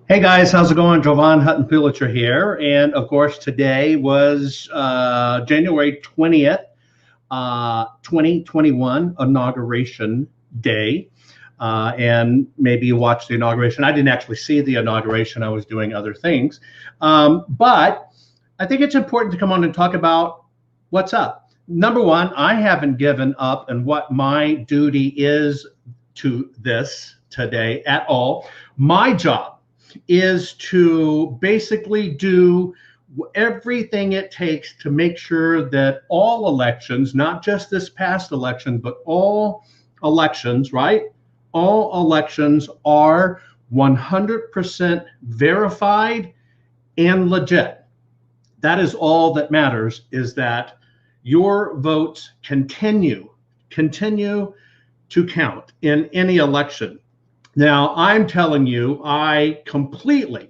Hey guys, how's it going? Jovan Hutton Pulitzer here. And of course, today was January 20th, 2021, Inauguration Day. And maybe you watched the inauguration. I didn't actually see the inauguration, I was doing other things. But I think it's important to come on and talk about what's up. Number one, I haven't given up and what my duty is to this today at all. My job is to basically do everything it takes to make sure that all elections, not just this past election, but all elections, right? All elections are 100% verified and legit. That is all that matters, is that your votes continue to count in any election. Now, I'm telling you, I completely,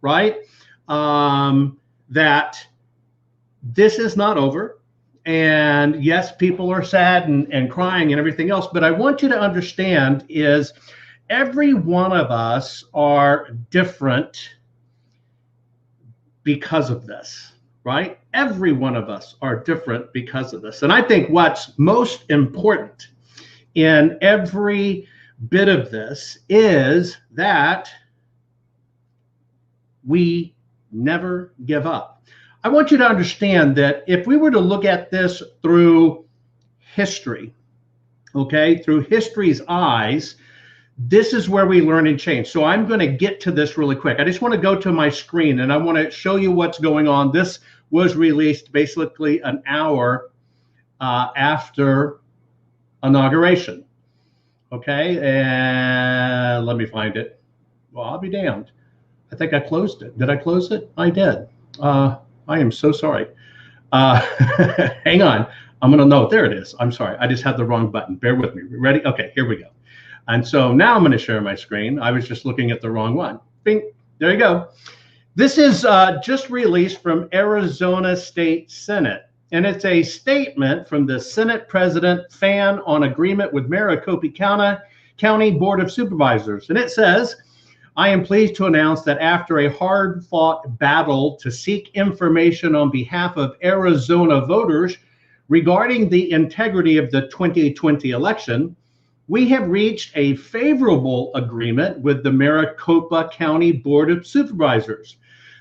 right, that this is not over. And yes, people are sad and crying and everything else. But I want you to understand is every one of us are different because of this, right? Every one of us are different because of this. And I think what's most important in every bit of this is that we never give up. I want you to understand that if we were to look at this through history, okay, through history's eyes, this is where we learn and change. So I'm going to get to this really quick. I just want to go to my screen and I want to show you what's going on. This was released basically an hour after inauguration. Okay, and let me find it. Well, I'll be damned. I think I closed it. Did I close it? I did. I am so sorry. Hang on. I'm going to know. There it is. I'm sorry. I just had the wrong button. Bear with me. Ready? Okay, here we go. And so now I'm going to share my screen. I was just looking at the wrong one. Bing. There you go. This is just released from Arizona State Senate. And it's a statement from the Senate President Fan on agreement with Maricopa County Board of Supervisors. And it says, I am pleased to announce that after a hard-fought battle to seek information on behalf of Arizona voters regarding the integrity of the 2020 election, we have reached a favorable agreement with the Maricopa County Board of Supervisors.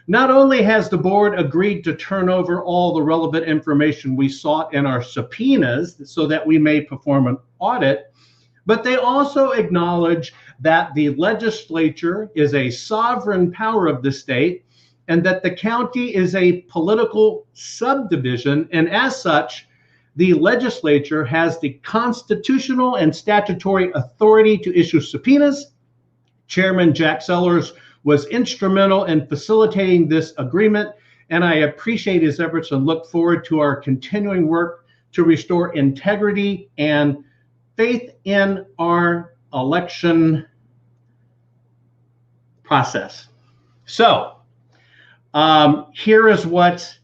Not only has the board agreed to turn over all the relevant information we sought in our subpoenas so that we may perform an audit, but they also acknowledge that the legislature is a sovereign power of the state and that the county is a political subdivision, and as such, the legislature has the constitutional and statutory authority to issue subpoenas. Chairman Jack Sellers was instrumental in facilitating this agreement, and I appreciate his efforts and look forward to our continuing work to restore integrity and faith in our election process. So here is what's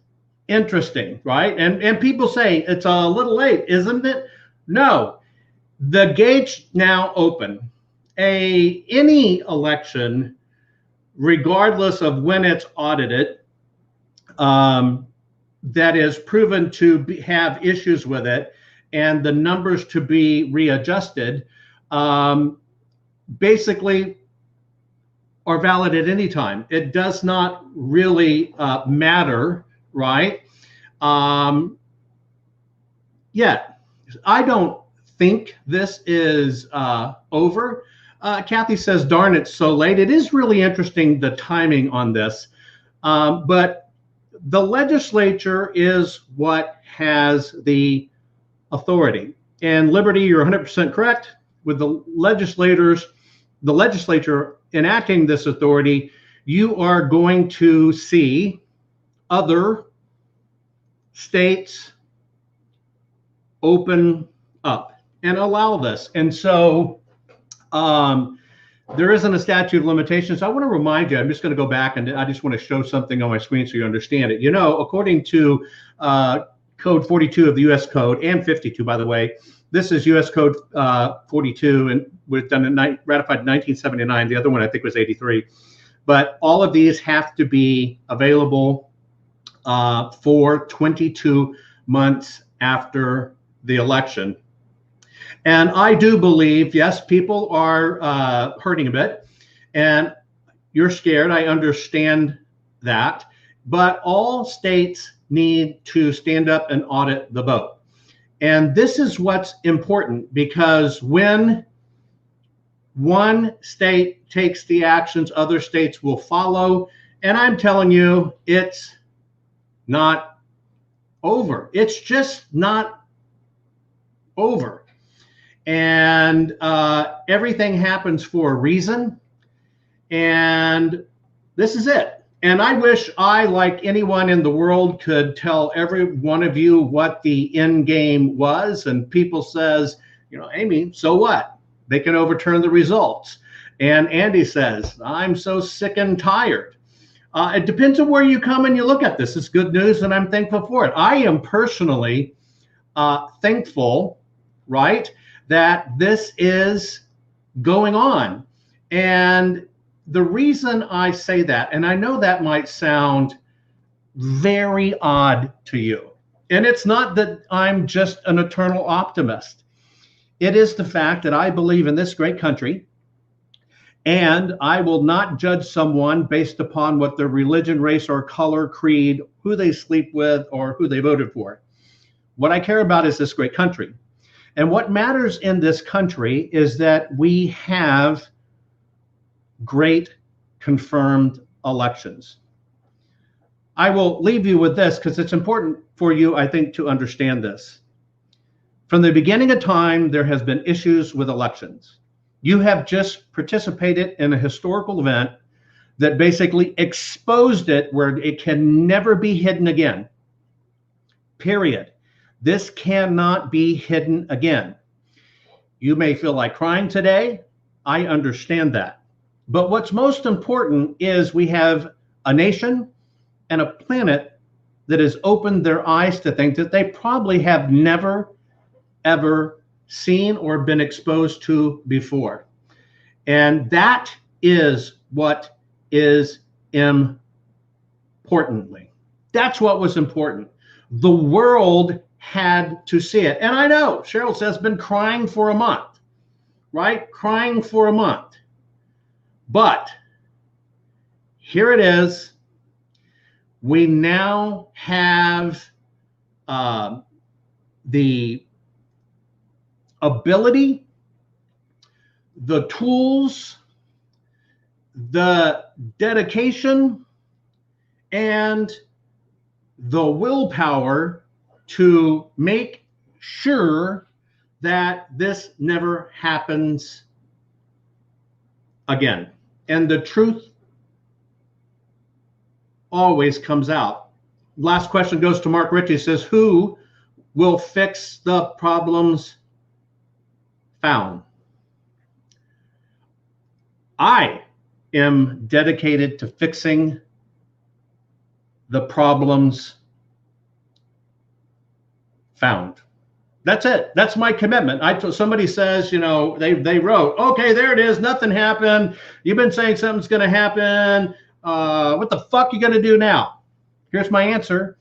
interesting, right? And people say it's a little late, isn't it? No, the gates now open. Any election, regardless of when it's audited, that is proven to have issues with it and the numbers to be readjusted, basically are valid at any time. It does not really matter, right? Yet, I don't think this is over. Kathy says, darn, it's so late. It is really interesting, the timing on this. But the legislature is what has the authority. And Liberty, you're 100% correct. With the legislature enacting this authority, you are going to see other states open up and allow this. And so there isn't a statute of limitations. I want to remind you, I'm just going to go back and I just want to show something on my screen so you understand it. You know, according to Code 42 of the U.S. Code, and 52, by the way, This is U.S. Code 42, and was done ratified in 1979. The other one I think was 83. But all of these have to be available for 22 months after the election. And I do believe, yes, people are hurting a bit, and you're scared. I understand that. But all states need to stand up and audit the vote. And this is what's important, because when one state takes the actions, other states will follow. And I'm telling you, it's not over. It's just not over. And everything happens for a reason. And this is it. And I wish I, like anyone in the world, could tell every one of you what the end game was. And people says, you know, Amy, so what? They can overturn the results. And Andy says, I'm so sick and tired. It depends on where you come and you look at this. It's good news, and I'm thankful for it. I am personally thankful, right, that this is going on. And the reason I say that, and I know that might sound very odd to you, and it's not that I'm just an eternal optimist. It is the fact that I believe in this great country, and I will not judge someone based upon what their religion, race, or color, creed, who they sleep with, or who they voted for. What I care about is this great country. And what matters in this country is that we have great confirmed elections. I will leave you with this because it's important for you, I think, to understand this. From the beginning of time, there has been issues with elections. You have just participated in a historical event that basically exposed it where it can never be hidden again. Period. This cannot be hidden again. You may feel like crying today. I understand that. But what's most important is we have a nation and a planet that has opened their eyes to things that they probably have never, ever seen or been exposed to before. And that is what is importantly. That's what was important. The world had to see it. And I know, Cheryl says, been crying for a month, right? Crying for a month. But here it is. We now have the ability, the tools, the dedication, and the willpower to make sure that this never happens again. And the truth always comes out. Last question goes to Mark Ritchie. Says, who will fix the problems found? I am dedicated to fixing the problems found. That's it. That's my commitment. Somebody says, you know, they wrote, okay, there it is. Nothing happened. You've been saying something's going to happen. What the fuck are you going to do now? Here's my answer.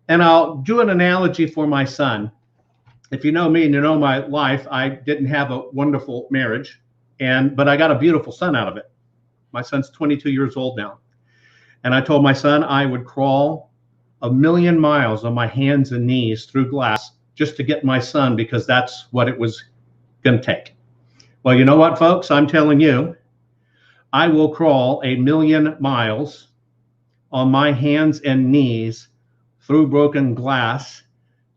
And I'll do an analogy for my son. If you know me and you know my life, I didn't have a wonderful marriage, but I got a beautiful son out of it. My son's 22 years old now. And I told my son I would crawl 1,000,000 miles on my hands and knees through glass just to get my son, because that's what it was going to take. Well, you know what, folks? I'm telling you, I will crawl 1,000,000 miles on my hands and knees through broken glass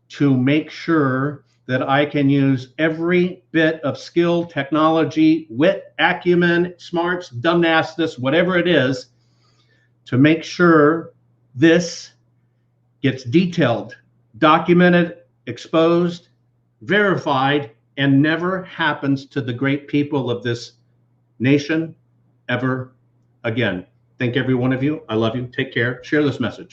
to make sure that I can use every bit of skill, technology, wit, acumen, smarts, dumbassness, whatever it is, to make sure this gets detailed, documented, exposed, verified, and never happens to the great people of this nation ever again. Thank every one of you. I love you. Take care. Share this message.